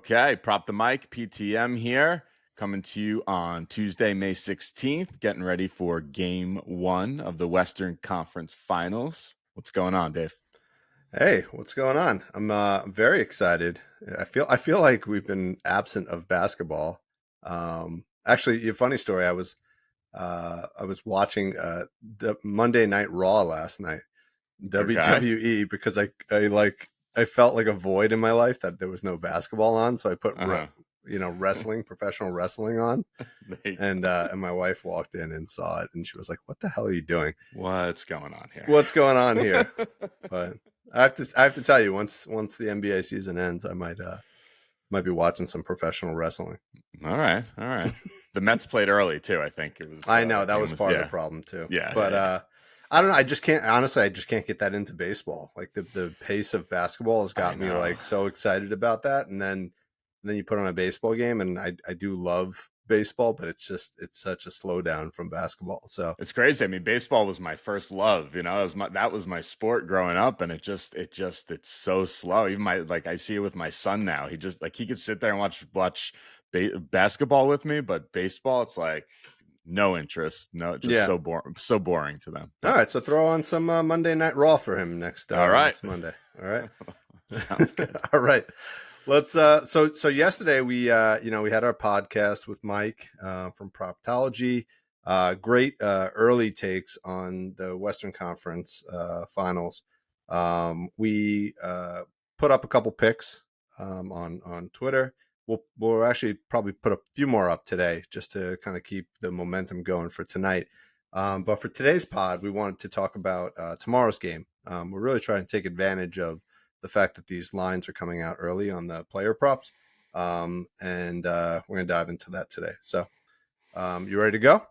Okay, Prop the Mic, PTM here, coming to you on Tuesday, May 16th, getting ready for game one of the Western Conference Finals. What's going on, Dave? Hey, what's going on? I'm very excited. I feel like we've been absent of basketball. Actually, a funny story. I was watching the Monday Night Raw last night, Okay. WWE, because I felt like a void in my life that there was no basketball on, so I put Uh-huh. wrestling, professional wrestling on, There you and go. my wife walked in and saw it, and she was like, "What the hell are you doing? What's going on here? What's going on here?" But I have to tell you, once the NBA season ends, I might be watching some professional wrestling. All right, all right. The Mets played early too. I think it was. I know That that game was was. part of the Yeah, problem too. yeah, But yeah, I don't know. I just can't get that into baseball. Like the pace of basketball has yeah. I got me know. like so excited about that, and then you put on a baseball game, and I do love baseball, but it's such a slowdown from basketball. So It's crazy. I mean, baseball was my first love. That was my sport growing up, and it's so slow. Even I see it with my son now. He just he could sit there and watch basketball with me, but baseball, it's like no interest, no, just yeah. so boring to them. All But right, so throw on some Monday Night Raw for him all right, next Monday. All right. sounds good. All right. Let's so yesterday we had our podcast with Mike from Proptology. Great early takes on the Western Conference finals. We put up a couple picks on Twitter. We'll actually probably put a few more up today just to kind of keep the momentum going for tonight. But for today's pod, we wanted to talk about tomorrow's game. We're really trying to take advantage of the fact that these lines are coming out early on the player props. And we're going to dive into that today. So, you ready to go?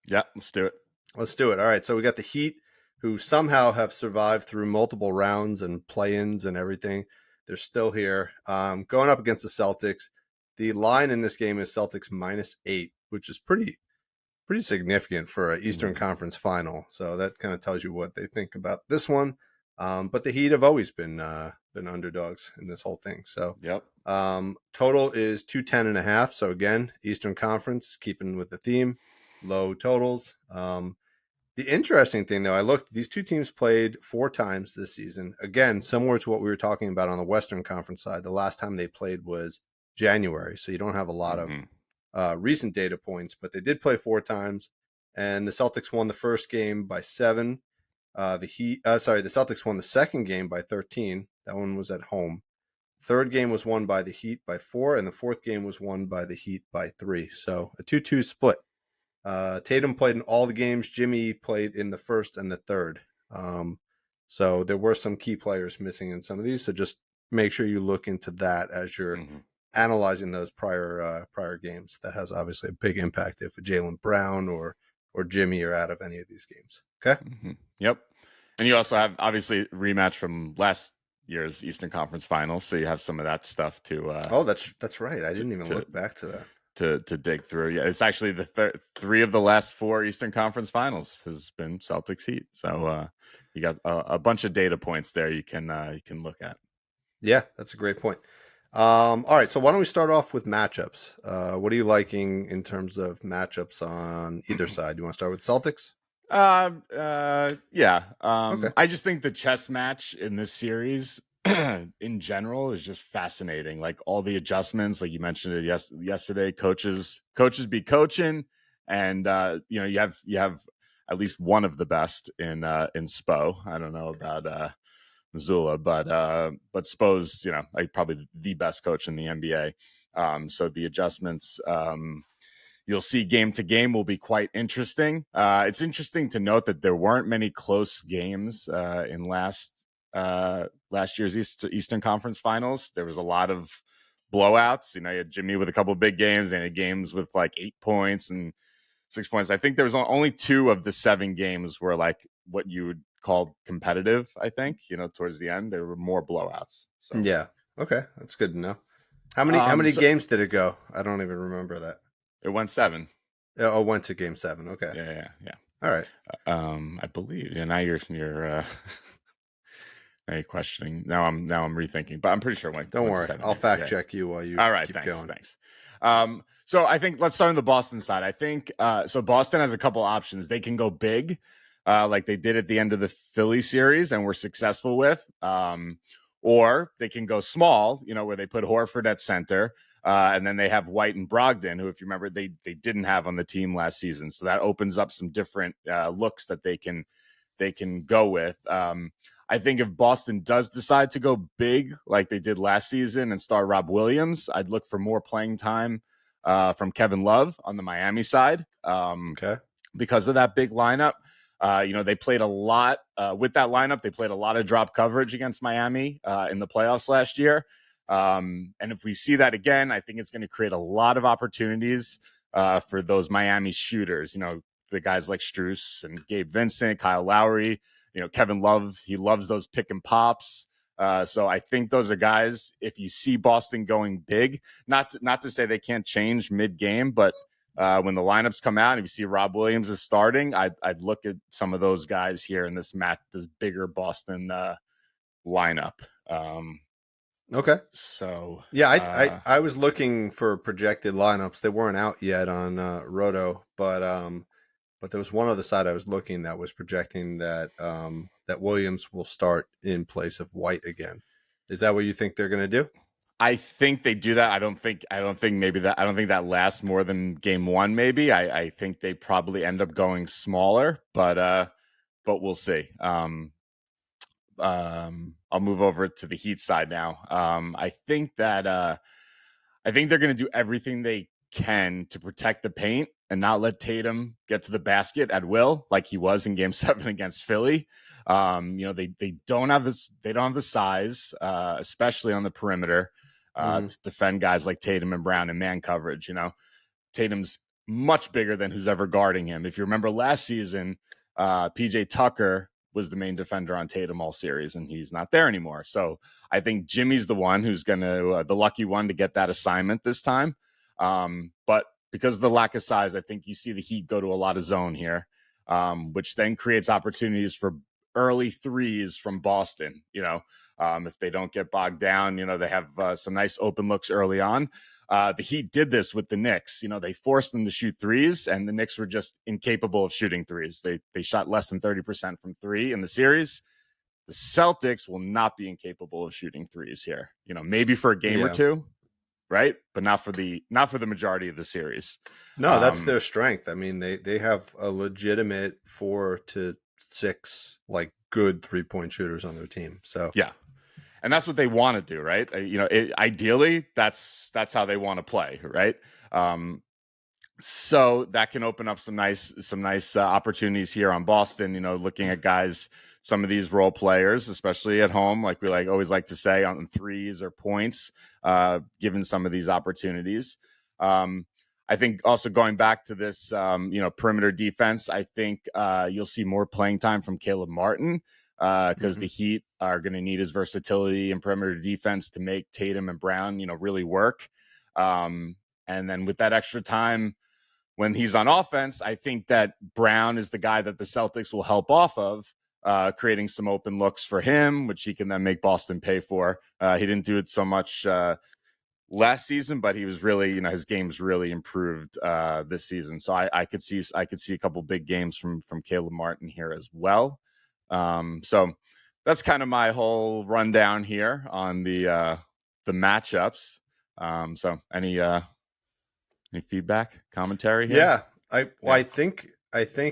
Yeah, let's do it. Let's do it. All right. So, we got the Heat, who somehow have survived through multiple rounds and play ins and everything. They're still here. Going up against the Celtics. The line in this game is Celtics -8, which is pretty significant for an Eastern Mhm. Conference final. So that kind of tells you what they think about this one. But the Heat have always been underdogs in this whole thing. So Yep. total is 210.5. So again, Eastern Conference, keeping with the theme, low totals. The interesting thing, though, I looked, these two teams played 4 times this season. Again, similar to what we were talking about on the Western Conference side. The last time they played was January. So you don't have a lot of Hmm. recent data points, but they did play 4 times. And the Celtics won the first game by 7. The Celtics won the second game by 13. That one was at home. Third game was won by the Heat by 4, and the fourth game was won by the Heat by 3. So a 2-2 split. Tatum played in all the games. Jimmy played in the first and the third. So there were some key players missing in some of these. So just make sure you look into that as you're Hmm. analyzing those prior games. That has obviously a big impact if Jaylen Brown or Jimmy are out of any of these games. Okay. Hmm. Yep. And you also have obviously rematch from last year's Eastern Conference Finals, so you have some of that stuff Oh, that's right. I to didn't even to look back to that. to dig through. Yeah, it's actually the three of the last four Eastern Conference Finals has been Celtics Heat. So you got a bunch of data points there you can look at. Yeah, that's a great point. All right, so why don't we start off with matchups? What are you liking in terms of matchups on either side? You want to start with Celtics? Yeah. Okay. I just think the chess match in this series in general is just fascinating. Like all the adjustments, like you mentioned it yesterday, coaches be coaching, and you have at least one of the best in Spo. I don't know about Missoula, but Spo's like probably the best coach in the NBA. So the adjustments you'll see game to game will be quite interesting. It's interesting to note that there weren't many close games in last year's Eastern Conference Finals. There was a lot of blowouts. You had Jimmy with a couple of big games and had games with like 8 points and 6 points. I think there was only 2 of the 7 games were like what you would call competitive. I think towards the end there were more blowouts. So Yeah. Okay, that's good to know. How many so games did it go? I don't even remember that. it went 7. Oh, went to game 7. Okay. Yeah, yeah, yeah. All right. I believe. Yeah, now you're Any questioning? Now I'm rethinking, but I'm pretty sure went Don't to worry, I'll 17. fact Yeah. check you while you All right. keep going. Thanks. So I think let's start on the Boston side. I think so. Boston has a couple options. They can go big, like they did at the end of the Philly series and were successful with, or they can go small. Where they put Horford at center. And then they have White and Brogdon, who, if you remember, they didn't have on the team last season. So that opens up some different looks that they can go with. I think if Boston does decide to go big like they did last season and start Rob Williams, I'd look for more playing time from Kevin Love on the Miami side. Okay. Because of that big lineup. They played a lot with that lineup. They played a lot of drop coverage against Miami in the playoffs last year. And if we see that again, I think it's going to create a lot of opportunities for those Miami shooters. The guys like Strus and Gabe Vincent, Kyle Lowry, Kevin Love. He loves those pick and pops. So I think those are guys, if you see Boston going big, not to say they can't change mid game, but when the lineups come out and if you see Rob Williams is starting, I'd look at some of those guys here in this bigger Boston lineup. Okay. So yeah, I was looking for projected lineups. They weren't out yet on Roto, but there was one other side I was looking that was projecting that that Williams will start in place of White again. Is that what you think they're going to do? I think they do that. I don't think that lasts more than game one. Maybe I think they probably end up going smaller, but we'll see. I'll move over to the Heat side now. I think they're going to do everything they can to protect the paint and not let Tatum get to the basket at will, like he was in Game 7 against Philly. They don't have this. They don't have the size, especially on the perimeter, to defend guys like Tatum and Brown in man coverage. Tatum's much bigger than who's ever guarding him. If you remember last season, PJ Tucker was the main defender on Tatum all series, and he's not there anymore. So I think Jimmy's the one who's going to, the lucky one to get that assignment this time. But because of the lack of size, I think you see the Heat go to a lot of zone here, which then creates opportunities for early threes from Boston. If they don't get bogged down, they have some nice open looks early on. The Heat did this with the Knicks. They forced them to shoot threes, and the Knicks were just incapable of shooting threes. They shot less than 30% from three in the series. The Celtics will not be incapable of shooting threes here. Maybe for a game or two, right? But not for the majority of the series. No, that's their strength. I mean, they have a legitimate 4 to 6 like good 3-point shooters on their team. So yeah. And that's what they want to do, right? Ideally, that's how they want to play, right? So that can open up some nice opportunities here on Boston. Looking at guys, some of these role players, especially at home, like we always like to say, on threes or points, given some of these opportunities. I think also going back to this, perimeter defense, I think you'll see more playing time from Caleb Martin. Because the Heat are going to need his versatility and perimeter defense to make Tatum and Brown, really work. And then with that extra time when he's on offense, I think that Brown is the guy that the Celtics will help off of, creating some open looks for him, which he can then make Boston pay for. He didn't do it so much last season, but he was really, his game's really improved this season. So I could see a couple big games from Caleb Martin here as well. So that's kind of my whole rundown here on the matchups. So any feedback, commentary here? Yeah, I think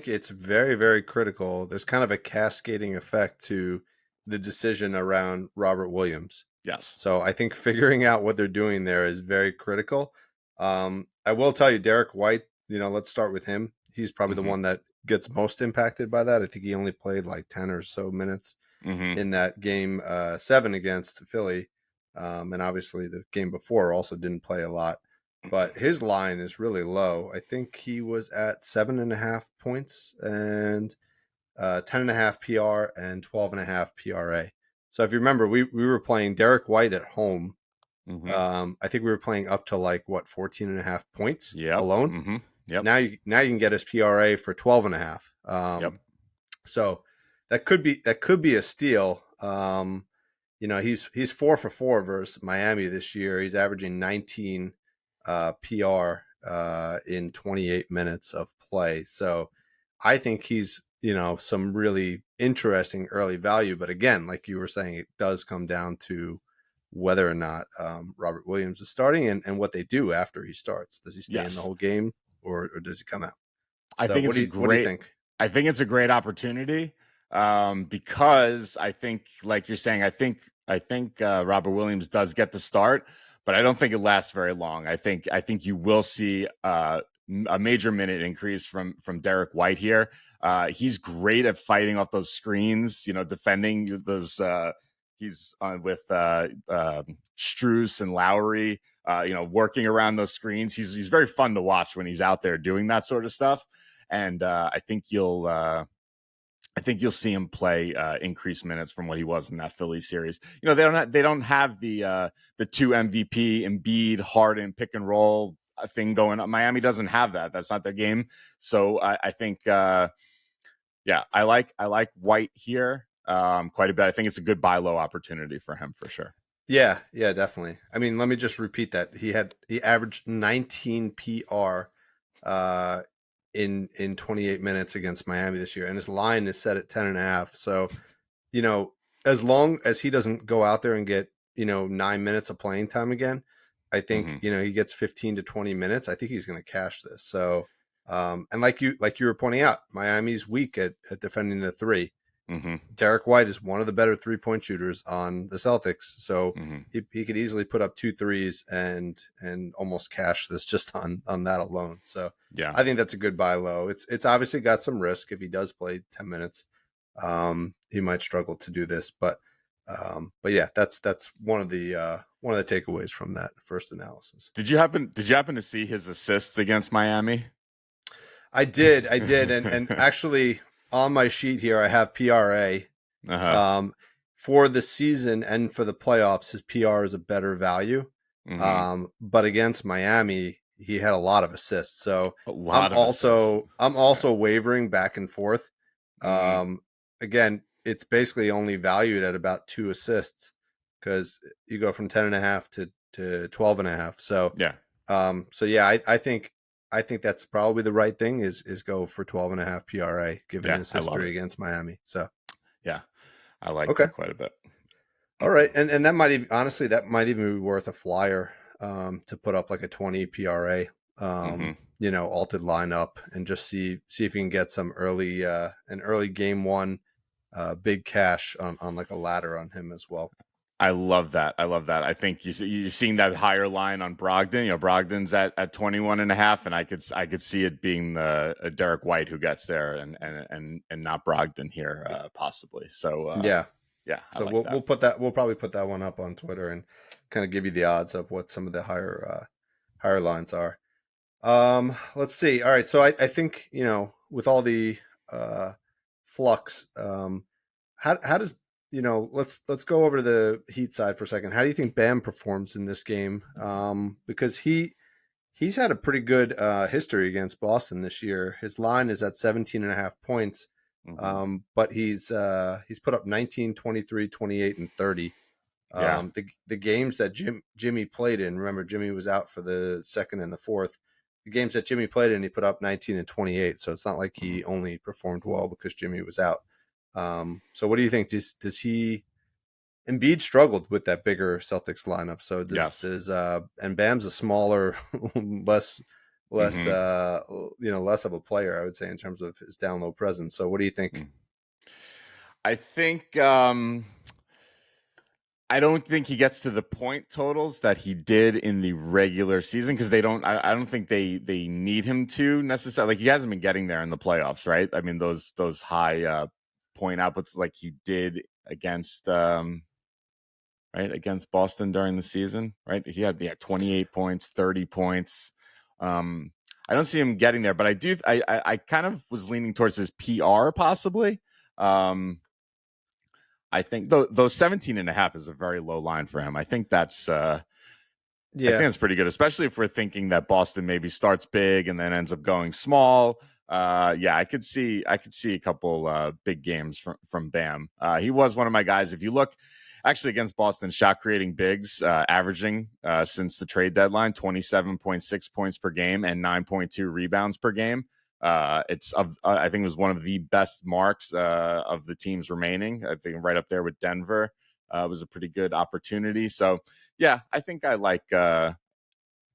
it's very, very critical. There's kind of a cascading effect to the decision around Robert Williams. Yes. So I think figuring out what they're doing there is very critical. I will tell you, Derek White, let's start with him. He's probably the one that gets most impacted by that. I think he only played like 10 or so minutes in that game 7 against Philly. And obviously the game before also didn't play a lot. But his line is really low. I think he was at 7.5 points and 10.5 PR and 12.5 PRA. So if you remember, we were playing Derek White at home. I think we were playing up to 14.5 points alone. Yep. Now you can get his PRA for 12.5. So that could be a steal. he's 4 for 4 versus Miami this year. He's averaging 19 PR in 28 minutes of play. So I think he's some really interesting early value. But again, like you were saying, it does come down to whether or not Robert Williams is starting and what they do after he starts. Does he stay in the Yes. whole game or does he come out? I So think what it's do a you great think? I think it's a great opportunity, because I think, like you're saying, I think Robert Williams does get the start, but I don't think it lasts very long. I think you will see a major minute increase from Derek White here. He's great at fighting off those screens, defending those. He's on with Strus and Lowry, working around those screens. He's very fun to watch when he's out there doing that sort of stuff. And I think you'll see him play increased minutes from what he was in that Philly series. They don't have the two MVP Embiid Harden pick and roll thing going on. Miami doesn't have that. That's not their game. So I think I like White here quite a bit. I think it's a good buy low opportunity for him for sure. Yeah, yeah, definitely. I mean, let me just repeat that. He averaged 19 PR uh in 28 minutes against Miami this year, and his line is set at 10.5. So, you know, as long as he doesn't go out there and get, 9 minutes of playing time again, I think, Mm-hmm. he gets 15 to 20 minutes. I think he's going to cash this. So, and like you were pointing out, Miami's weak at defending the three. Mm-hmm. Derek White is one of the better 3-point shooters on the Celtics, so Mm-hmm. he could easily put up 2 threes and almost cash this just on that alone. So Yeah. I think that's a good buy low. It's obviously got some risk if he does play 10 minutes. He might struggle to do this, but yeah, that's one of the takeaways from that first analysis. Did you happen to see his assists against Miami? I did, and actually on my sheet here I have PRA. Uh-huh. Um, for the season and for the playoffs, his PR is a better value. Mm-hmm. But against Miami, he had a lot of assists. So A I'm lot of assists. also wavering back and forth. Mm-hmm. Um, again, it's basically only valued at about 2 assists because you go from 10.5 to 12.5. So Yeah. so yeah, I think that's probably the right thing is go for 12.5 PRA given Yeah. his I love history it. against Miami. So Yeah. I like okay. that quite a bit. All right, and that might even honestly that might even be worth a flyer to put up like a 20 PRA, Mm-hmm. altered lineup and just see if you can get some early an early game one big cash on like a ladder on him as well. I love that. I love that. I think you're seeing that higher line on Brogdon. Brogdon's at 21 and a half, and I could see it being the Derek White who gets there and not Brogdon here possibly. So Yeah, yeah, I so like that. we'll probably put that one up on Twitter and kind of give you the odds of what some of the higher lines are. Let's see. All right. So I think, with all the flux, how does, let's go over to the Heat side for a second. How do you think Bam performs in this game? Because he's had a pretty good history against Boston this year. His line is at 17.5 points. Mm-hmm. But he's put up 19, 23, 28, and 30. Yeah. The games that Jimmy played in, remember Jimmy was out for the second and the fourth. The games that Jimmy played in, he put up 19 and 28. So it's not like Mm-hmm. he only performed well because Jimmy was out. So what do you think? Does he Embiid struggled with that bigger Celtics lineup? So Yes. does and Bam's a smaller, less less Mm-hmm. less of a player, I would say, in terms of his down low presence. So what do you think? I think I don't think he gets to the point totals that he did in the regular season because they don't. I don't think they need him to necessarily. Like he hasn't been getting there in the playoffs, right? I mean those high point outputs like he did against right against Boston during the season, right? He had 28 points, 30 points. I don't see him getting there, but I do. I kind of was leaning towards his PR possibly. I think those 17 and a half is a very low line for him. I think Yeah, that's pretty good, especially if we're thinking that Boston maybe starts big and then ends up going small. Yeah, I could see a couple big games from Bam. He was one of my guys. If you look actually against Boston, shot creating bigs, averaging since the trade deadline 27.6 points per game and 9.2 rebounds per game. I think it was one of the best marks of the teams remaining. I think right up there with Denver. Was a pretty good opportunity. So yeah, I think I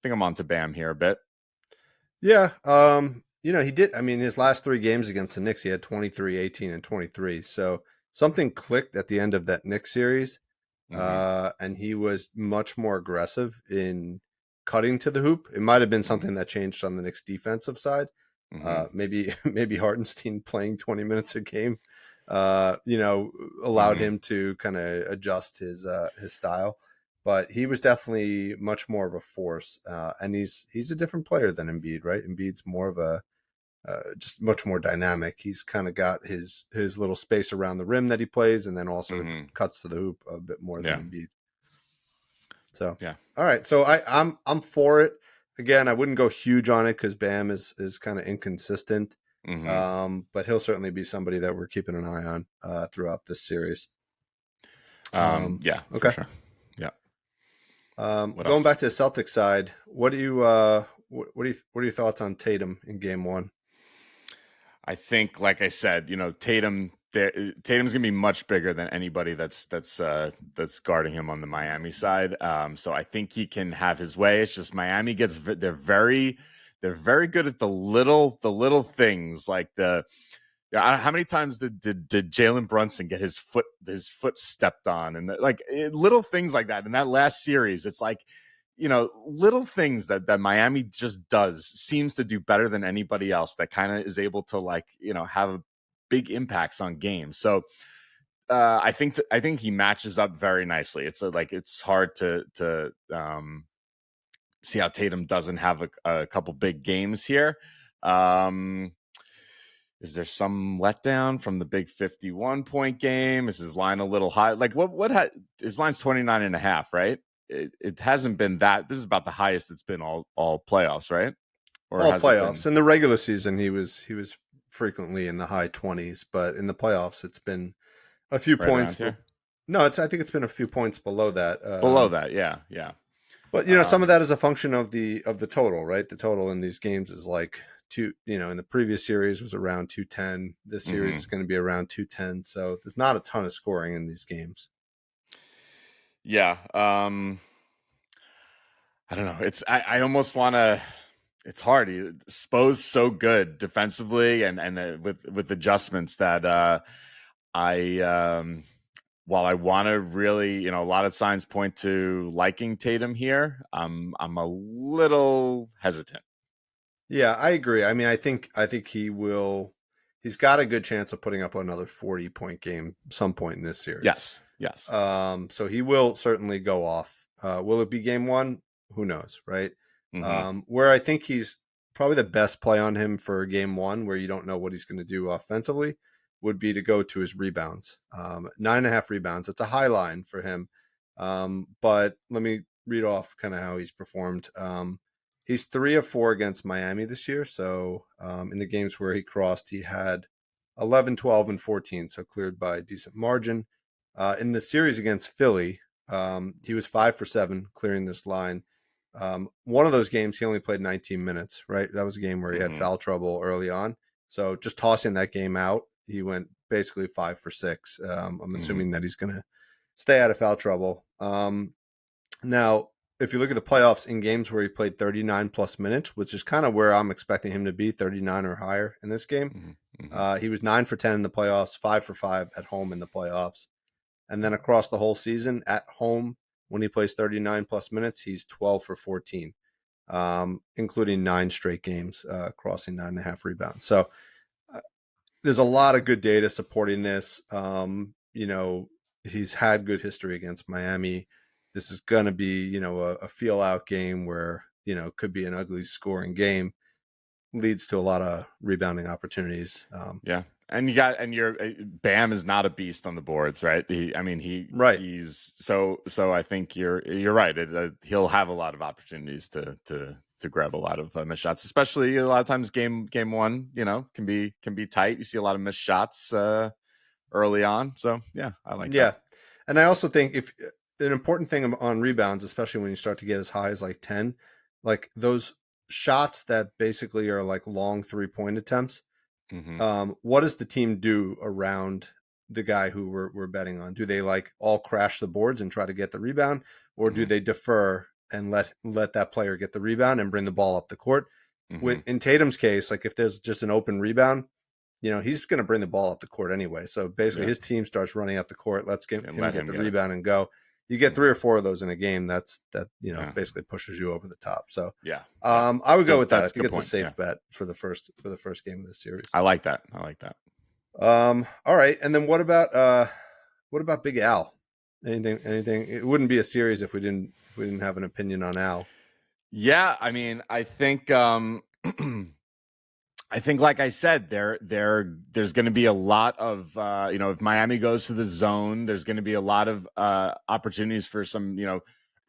think I'm on to Bam here a bit. Yeah. He did. I mean, his last 3 games against the Knicks, he had 23, 18, and 23. So something clicked at the end of that Knicks series. Mm-hmm. And he was much more aggressive in cutting to the hoop. It might have been Mm-hmm. something that changed on the Knicks defensive side. Mm-hmm. Maybe Hartenstein playing 20 minutes a game, allowed Mm-hmm. him to kind of adjust his style. But he was definitely much more of a force, and he's a different player than Embiid, right? Embiid's more of a just much more dynamic. He's kind of got his little space around the rim that he plays, and then also it Mm-hmm. cuts to the hoop a bit more than Yeah. Embiid. So, Yeah. all right. So I'm for it. Again, I wouldn't go huge on it because Bam is kind of inconsistent. Mm-hmm. But he'll certainly be somebody that we're keeping an eye on throughout this series. Yeah, for Okay. sure. Yeah. What Going else? back to the Celtics side, what do you what are your thoughts on Tatum in Game 1? I think, like I said, Tatum's gonna be much bigger than anybody that's guarding him on the Miami side. So I think he can have his way. It's just Miami they're very good at the little things like the. Yeah, how many times did Jalen Brunson get his foot stepped on, and little things like that in that last series? It's like, little things that Miami just does seems to do better than anybody else, that kind of is able to have big impacts on games. So I think he matches up very nicely. It's hard to see how Tatum doesn't have a couple big games here. Um, is there some letdown from the big 51 point game? Is his line a little high? Like his line's 29.5, right? It hasn't been that. This is about the highest it's been all playoffs, right? Or All has it playoffs. been In the regular season, he was frequently in the high 20s, but in the playoffs, it's been a few right points. around here? No, I think it's been a few points below that. Below that, yeah, yeah. But some of Um, that is a function of the total, right? The total in these games is like two. In the previous series was around 210. This series mhm. is going to be around 210. So there's not a ton of scoring in these games. Yeah. I don't know. I almost want to. It's hard. Spo's so good defensively and with adjustments that I while I want to really, a lot of signs point to liking Tatum here. I'm a little hesitant. Yeah, I agree. I mean, I think he will. He's got a good chance of putting up another 40-point game some point in this series. Yes, yes. So he will certainly go off. Will it be Game 1? Who knows, right? Mm-hmm. Where I think he's probably the best play on him for Game 1, where you don't know what he's going to do offensively, would be to go to his rebounds. 9.5 rebounds. It's a high line for him. But let me read off kind of how he's performed. He's 3 of 4 against Miami this year. So in the games where he crossed, he had 11, 12, and 14. So cleared by a decent margin. In the series against Philly, he was 5 for 7 clearing this line. One of those games, he only played 19 minutes, right? That was a game where he had Mm-hmm. foul trouble early on. So just tossing that game out, he went basically 5 for 6. I'm Mm-hmm. assuming that he's going to stay out of foul trouble. Now, if you look at the playoffs in games where he played 39 plus minutes, which is kind of where I'm expecting him to be, 39 or higher in this game, Mm-hmm. he was 9 for 10 in the playoffs, 5 for 5 at home in the playoffs. And then across the whole season at home, when he plays 39 plus minutes, he's 12 for 14, including 9 straight games, crossing 9.5 rebounds. So there's a lot of good data supporting this. He's had good history against Miami. This is going to be, a feel out game where, could be an ugly scoring game, leads to a lot of rebounding opportunities. Yeah. And your Bam is not a beast on the boards, right? Right. He's so I think you're right. He'll have a lot of opportunities to grab a lot of missed shots, especially a lot of times game 1, can be tight. You see a lot of missed shots early on. So yeah, I like Yeah. that. And I also think if an important thing on rebounds, especially when you start to get as high as like 10, like those shots that basically are like long 3-point attempts. Mm-hmm. What does the team do around the guy who we're betting on? Do they like all crash the boards and try to get the rebound, or do Mm-hmm. they defer and let that player get the rebound and bring the ball up the court? Mm-hmm. In Tatum's case, like if there's just an open rebound, he's going to bring the ball up the court anyway. So basically, Yeah. his team starts running up the court. Let's get And him let get him the get it. rebound and go. You get Mm-hmm. 3 or 4 of those in a game. That Yeah. basically pushes you over the top. So Yeah. Yeah. I would go Good. with that. I That's a think good it's a point. safe Yeah. bet for the first game of this series. I like that. I like that. All right. And then what about Big Al? Anything? It wouldn't be a series if we didn't have an opinion on Al. Yeah. I mean, I think I think, like I said, there's going to be a lot of if Miami goes to the zone, there's going to be a lot of opportunities for some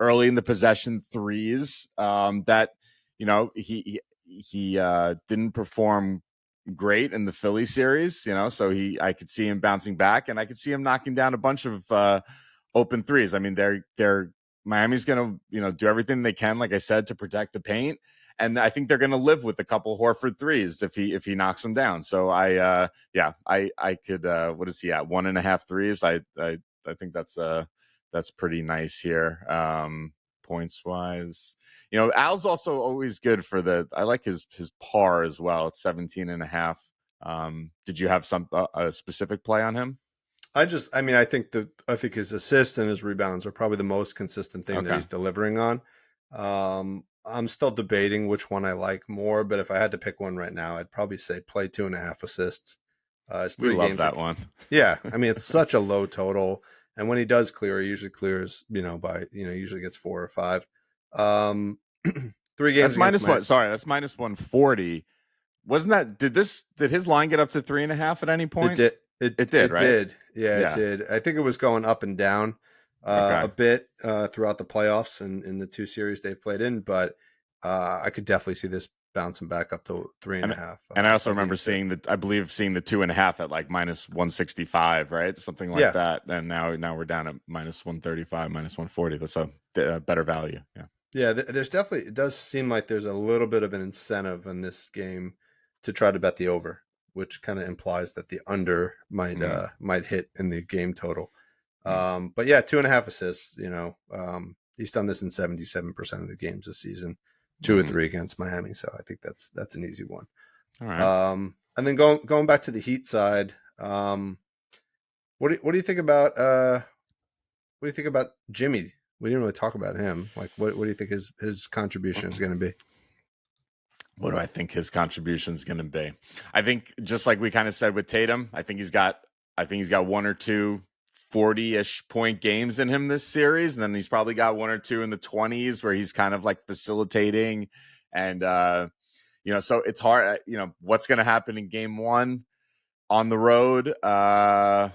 early in the possession threes that he didn't perform great in the Philly series, so I could see him bouncing back, and I could see him knocking down a bunch of open threes. I mean, they're Miami's going to do everything they can, like I said, to protect the paint. And I think they're going to live with a couple Horford threes if he knocks them down. So I could what is he at 1.5 threes? I think that's pretty nice here. Points wise, Al's also always good for I like his par as well. It's 17.5. Did you have a specific play on him? I think his assists and his rebounds are probably the most consistent thing that Okay. he's delivering on. I'm still debating which one I like more, but if I had to pick one right now, I'd probably say play 2.5 assists. It's We 3 love games. that one. Yeah, I mean it's such a low total, and when he does clear, he usually clears, by usually gets 4 or 5. 3 games That's against minus my one. Sorry, that's minus 140. Wasn't that did his line get up to 3.5 at any It point? did. It did, It right? did. Yeah, it Yeah. did. I think it was going up and down Okay. a bit throughout the playoffs and in the 2 series they've played in, but I could definitely see this bouncing back up to 3.5 And I also by remember game 2. I believe seeing the 2.5 at like minus 165, right? Something like Yeah, that. And now we're down at minus 135, minus 140. That's a better value. Yeah. yeah. There's definitely, it does seem like there's a little bit of an incentive in this game to try to bet the over, which kind of implies that the under Mm, might hit in the game total. mm, But yeah, 2.5 assists. He's done this in 77% of the games this season, 2 or mm. 3 against Miami. So I think that's an easy one. All right. And then going back to the Heat side, what do you think about Jimmy? We didn't really talk about him. Like, what do you think his contribution is going to be? What do I think his contribution is going to be? I think just like we kind of said with Tatum, I think he's got 1 or 2 40-ish point games in him this series, and then he's probably got 1 or 2 in the 20s where he's kind of like facilitating, and so it's hard. What's going to happen in game 1 on the road? I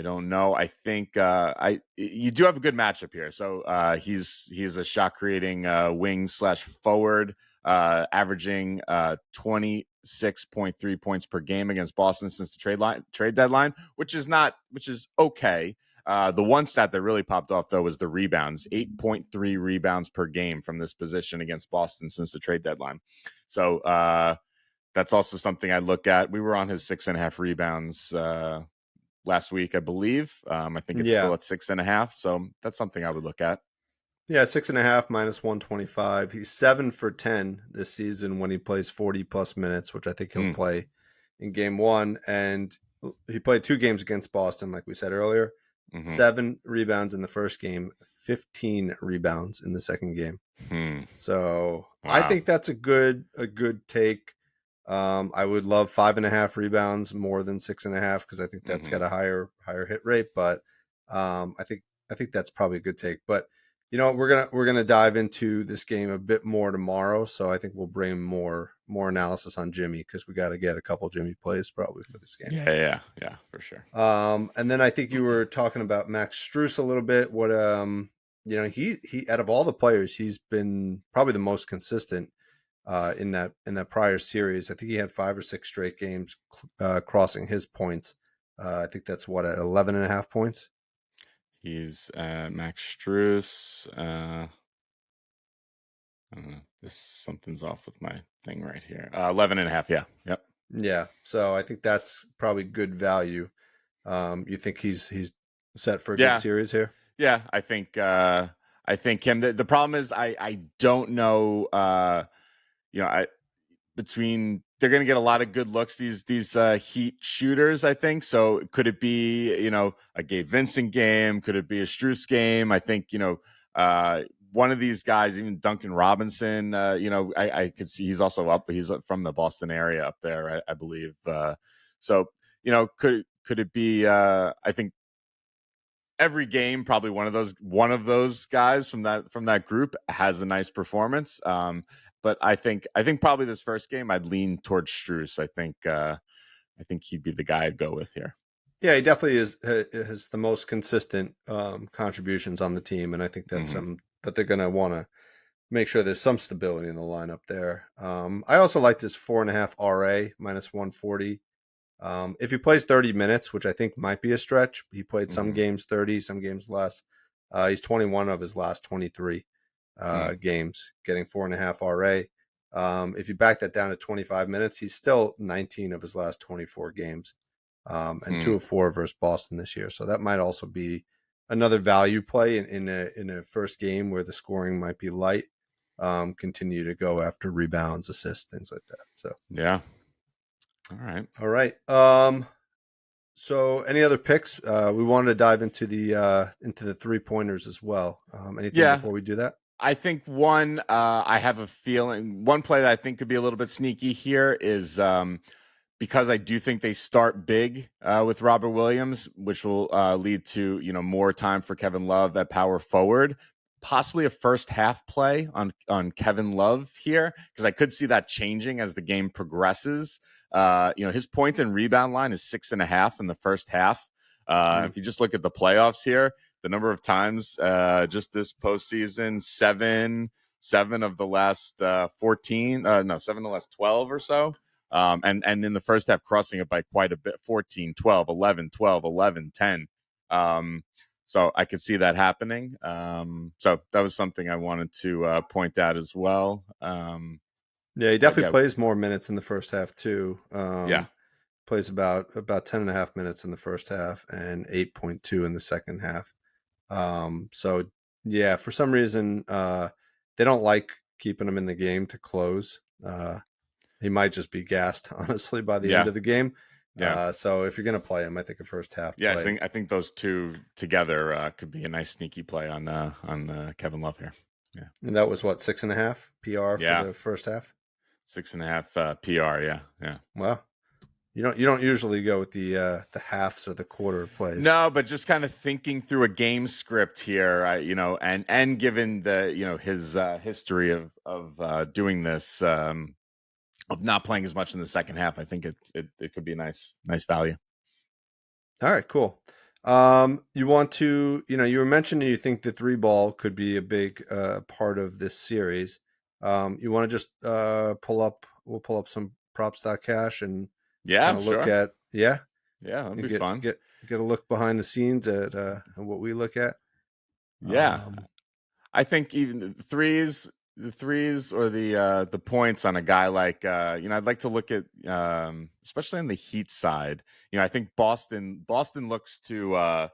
don't know. I think you do have a good matchup here. So he's a shot creating wing slash forward, averaging 26.3 points per game against Boston since the trade deadline, which is okay. The one stat that really popped off though was the rebounds, 8.3 rebounds per game from this position against Boston since the trade deadline. So that's also something I look at. We were on his 6.5 rebounds last week, I believe. I think it's Yeah, still at 6.5. So that's something I would look at. yeah, 6.5 minus 125. He's 7 for 10 this season when he plays 40 plus minutes, which I think he'll Mm, play in game 1. And he played 2 games against Boston, like we said earlier. hmm 7 rebounds in the first game, 15 rebounds in the second game. hmm So I Wow. think that's a good take. I would love 5.5 rebounds more than 6.5 because I think that's hmm got a higher hit rate. But I think that's probably a good take. But we're gonna dive into this game a bit more tomorrow. So I think we'll bring more analysis on Jimmy because we got to get a couple Jimmy plays probably for this game. Yeah, for sure. And then I think you were talking about Max Struess a little bit. What he out of all the players, he's been probably the most consistent in that prior series. I think he had 5 or 6 straight games crossing his points I think that's what, at 11 and a half points. He's Max Struess. I don't know. This something's off with my thing right here. 11 and a half. Yeah. Yep. Yeah, so I think that's probably good value. You think he's set for a good Yeah. series here? Yeah. I think him. The problem is I don't know. I between they're going to get a lot of good looks, these Heat shooters, I think. So could it be a Gabe Vincent game? Could it be a Struess game? I think one of these guys, even Duncan Robinson, I could see he's also up. He's from the Boston area up there, I believe. So could it be? I think every game, probably one of those guys from that group has a nice performance. But I think probably this first game I'd lean towards Struess. I think he'd be the guy I'd go with here. Yeah, he definitely has the most consistent contributions on the team, and I think that's Hmm. something that they're going to want to make sure there's some stability in the lineup there. I also like this 4.5 RA minus 140. If he plays 30 minutes, which I think might be a stretch, he played some Hmm. games 30, some games less. He's 21 of his last 23 Mm. games, getting 4.5 RA. If you back that down to 25 minutes, he's still 19 of his last 24 games, and 2 of 4 versus Boston this year. So that might also be another value play in a first game where the scoring might be light. Continue to go after rebounds, assists, things like that. So, Yeah. All right. all right. So any other picks? We wanted to dive into the 3-pointers as well. Anything Yeah. before we do that? I think I have a feeling one play that I think could be a little bit sneaky here is because I do think they start big with Robert Williams, which will lead to more time for Kevin Love at power forward. Possibly a first half play on Kevin Love here, because I could see that changing as the game progresses. His point and rebound line is 6.5 in the first half. Mm. If you just look at the playoffs here, the number of times just this postseason, seven of the last 14, no, 7 of the last 12 or so. And in the first half, crossing it by quite a bit, 14, 12, 11, 12, 11, 10. So I could see that happening. So that was something I wanted to point out as well. Yeah, he But definitely yeah, plays more minutes in the first half too. yeah, Plays about 10 and a half minutes in the first half and 8.2 in the second half. So yeah, for some reason, they don't like keeping him in the game to close. He might just be gassed, honestly, by the end yeah, of the game. yeah. So if you're going to play him, I think a first half Yeah, I play. think I think those two together could be a nice sneaky play on Kevin Love here. Yeah, And that was what, 6.5 PR for yeah, the first half. 6.5 PR. Yeah, yeah. Well, you don't usually go with the halves or the quarter plays. No, but just kind of thinking through a game script here, and given the his history of doing this, of not playing as much in the second half, I think it could be a nice value. All right, cool. You want to, you were mentioning you think the 3 ball could be a big part of this series. You want to just we'll pull up some props.cash and kind Yeah, of look sure. at, yeah, Yeah, that'd and be get fun. get get a look behind the scenes at what we look at. Yeah, Um, I think even the threes or the points on a guy like I'd like to look at especially on the Heat side. I think Boston looks to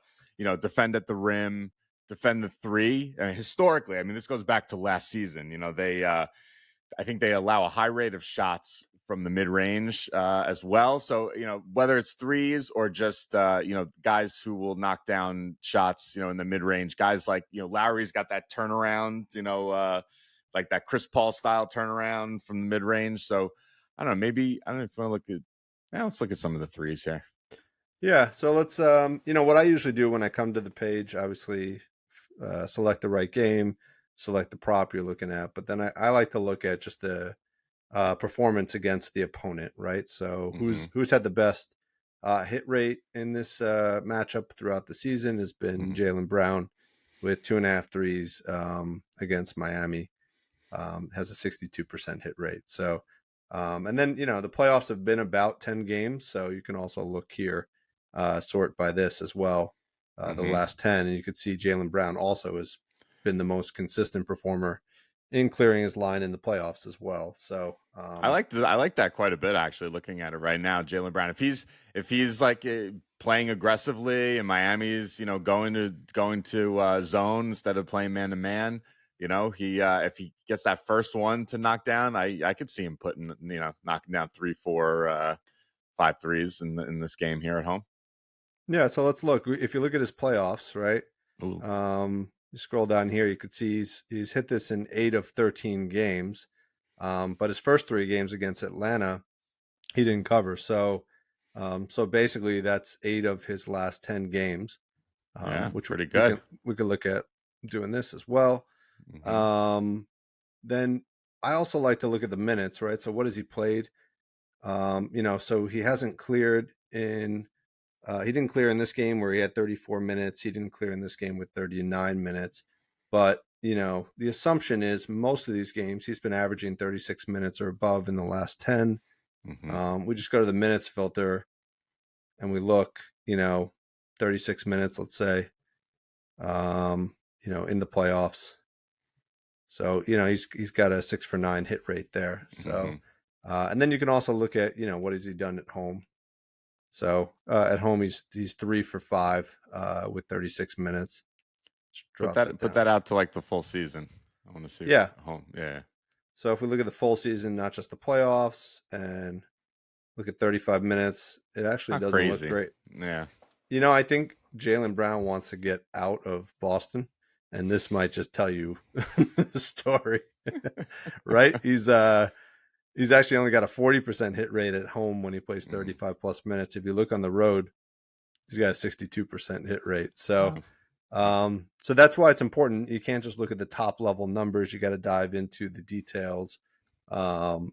defend at the rim, defend the three. And historically, I mean, this goes back to last season. They I think they allow a high rate of shots from the mid range as well. So whether it's threes or just guys who will knock down shots in the mid range, guys like Lowry's got that turnaround, like that Chris Paul style turnaround from the mid range. So I don't know, maybe I don't know if you want to look at. Yeah, let's look at some of the threes here. yeah, so let's what I usually do when I come to the page, obviously select the right game, select the prop you're looking at, but then I like to look at just the performance against the opponent, right? So Mm-hmm. who's had the best hit rate in this matchup throughout the season has been Mm-hmm. Jaylen Brown with 2.5 threes against Miami. Has a 62% hit rate. So, and then the playoffs have been about 10 games, so you can also look here. sort by this as well. The Mm-hmm. last 10, and you could see Jaylen Brown also has been the most consistent performer in clearing his line in the playoffs as well. So I like that quite a bit actually. Looking at it right now, Jaylen Brown, if he's like playing aggressively, and Miami's going to zone instead of playing man to man, he if he gets that first one to knock down, I could see him putting knocking down 3, 4, 5 threes in this game here at home. yeah, so let's look. If you look at his playoffs, right? Ooh, You scroll down here, you could see he's hit this in 8 of 13 games. But his first 3 games against Atlanta, he didn't cover. So basically that's 8 of his last 10 games, yeah, which pretty we good. can we could look at doing this as well. Mm-hmm. Um, then I also like to look at the minutes, right? So what has he played? So he hasn't cleared in. He didn't clear in this game where he had 34 minutes. He didn't clear in this game with 39 minutes. But the assumption is most of these games he's been averaging 36 minutes or above in the last 10. Mm-hmm. We just go to the minutes filter and we look, 36 minutes, let's say, in the playoffs. So, he's got a 6 for 9 hit rate there. Mm-hmm. So, and then you can also look at, what has he done at home? So at home, he's 3 for 5 with 36 minutes. Just drop that Put down. that out to like the full season. I want to see Yeah. home. Yeah, So if we look at the full season, not just the playoffs, and look at 35 minutes, it actually not doesn't look crazy. great. Yeah. I think Jaylen Brown wants to get out of Boston, and this might just tell you the story, right? He's actually only got a 40% hit rate at home when he plays 35 plus minutes. If you look on the road, he's got a 62% hit rate. So Oh. so that's why it's important. You can't just look at the top level numbers. You got to dive into the details, and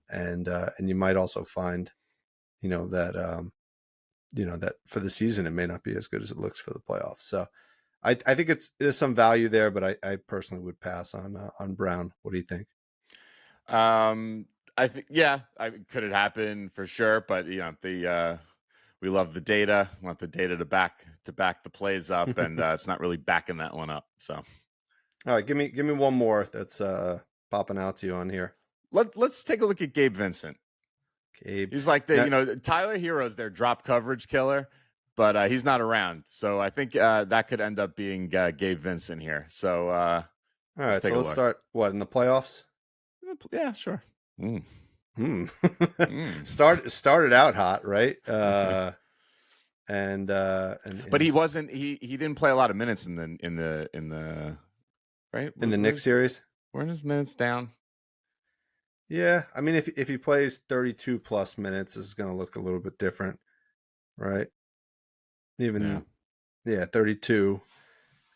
you might also find, that that for the season it may not be as good as it looks for the playoffs. So I think there's some value there, but I personally would pass on Brown. What do you think? Um, I think yeah, could it happen for sure, but the we love the data. Want the data to back the plays up, and it's not really backing that one up. So All right, give me one more that's popping out to you on here. let's take a look at Gabe Vincent. Gabe. He's like Now, Tyler Hero's their drop coverage killer, but he's not around. So I think that could end up being Gabe Vincent here. So all let's right, take so a let's look. start in the playoffs. Yeah, sure. Mm. Hmm. Mm. Started out hot, right? And But he he's wasn't. He didn't play a lot of minutes in the right. in the Knicks series. Where his minutes down? Yeah, I mean, if he plays 32 plus minutes, this is going to look a little bit different, right? Yeah. Even 32,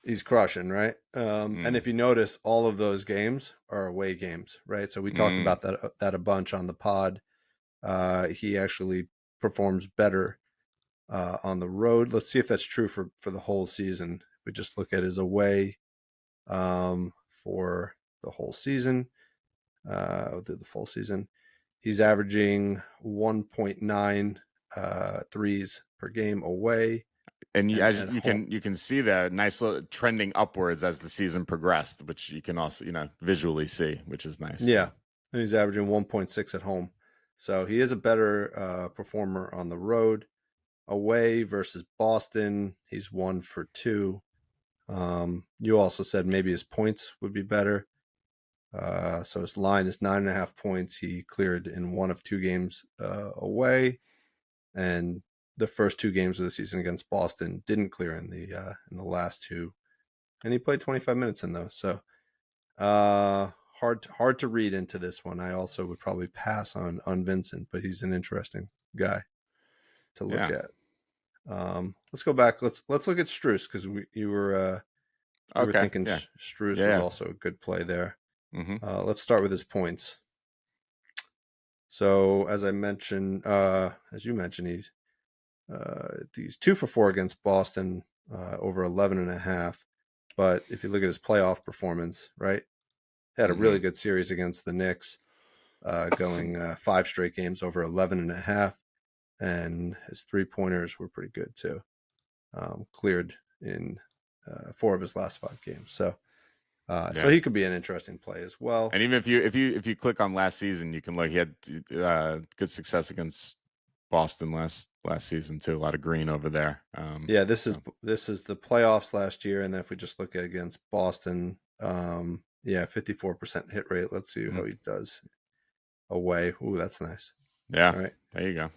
he's crushing, right? And Mm. if you notice, all of those games are away games, right? So we talked Mm. about that a bunch on the pod. He actually performs better on the road. Let's see if that's true for the whole season. If we just look at his away for the whole season, we'll do the full season. He's averaging 1.9 threes per game away, And and as at home. you can see that nice little trending upwards as the season progressed, which you can also visually see, which is nice. Yeah, and he's averaging 1.6 at home. So he is a better performer on the road. Away versus Boston, he's 1 for 2. You also said maybe his points would be better. So his line is 9.5 points. He cleared in 1 of 2 games away, and the first 2 games of the season against Boston didn't clear in the last 2, and he played 25 minutes in those. So hard to read into this one. I also would probably pass on Vincent, but he's an interesting guy to look Yeah. at. Let's go back. Let's look at Struess, because you were Okay. thinking Yeah. Struess was Yeah. also a good play there. Mm-hmm. Let's start with his points. So as I mentioned, as you mentioned, he's 2 for 4 against Boston, over 11.5. But if you look at his playoff performance, right, he had a Mm-hmm. really good series against the Knicks, going 5 straight games over 11.5, and his 3-pointers were pretty good too. cleared in 4 of his last 5 games. So so Yeah. he could be an interesting play as well. And even if you click on last season, you can look. He had good success against Boston last season too. A lot of green over there. Yeah, this is So, the playoffs last year, and then if we just look at against Boston, yeah, 54% hit rate. Let's see how he does away. Ooh, that's nice. yeah, All right. there you go.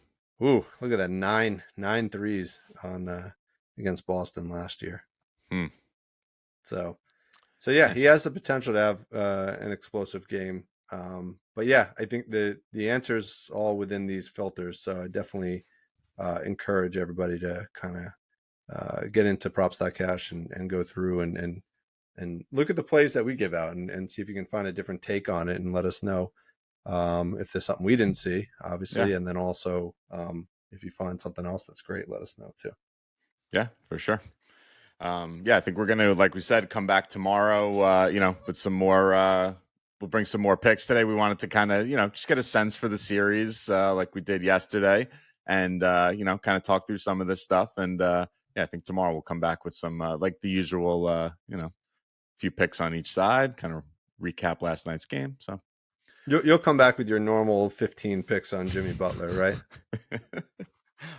Ooh, look at that, nine threes on against Boston last year. Hmm. So yeah, he Nice. has the potential to have an explosive game. But yeah, I think the answer's all within these filters. So I definitely encourage everybody to kind of get into props.cash and go through and look at the plays that we give out and see if you can find a different take on it and let us know if there's something we didn't see, Yeah, obviously, and then also if you find something else that's great, let us know too. yeah, for sure. Yeah, I think we're gonna, like we said, come back tomorrow. With some more. We'll bring some more picks today. We wanted to kind of, just get a sense for the series, like we did yesterday, and kind of talk through some of this stuff. And yeah, I think tomorrow we'll come back with some like the usual, few picks on each side, kind of recap last night's game. So You'll come back with your normal 15 picks on Jimmy Butler, right?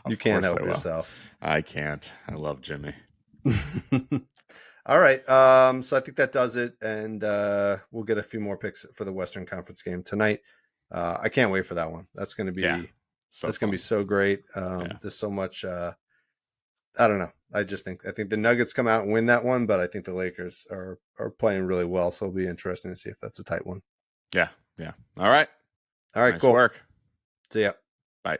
You of can't course I help will. yourself. I can't. I love Jimmy. All right. So I think that does it. And we'll get a few more picks for the Western Conference game tonight. I can't wait for that one. That's going to Yeah, be so fun. so great. Yeah, There's so much. I don't know. I think the Nuggets come out and win that one, but I think the Lakers are playing really well. So it'll be interesting to see if that's a tight one. yeah, yeah. All right. All right. Nice Cool. work. See ya. Bye.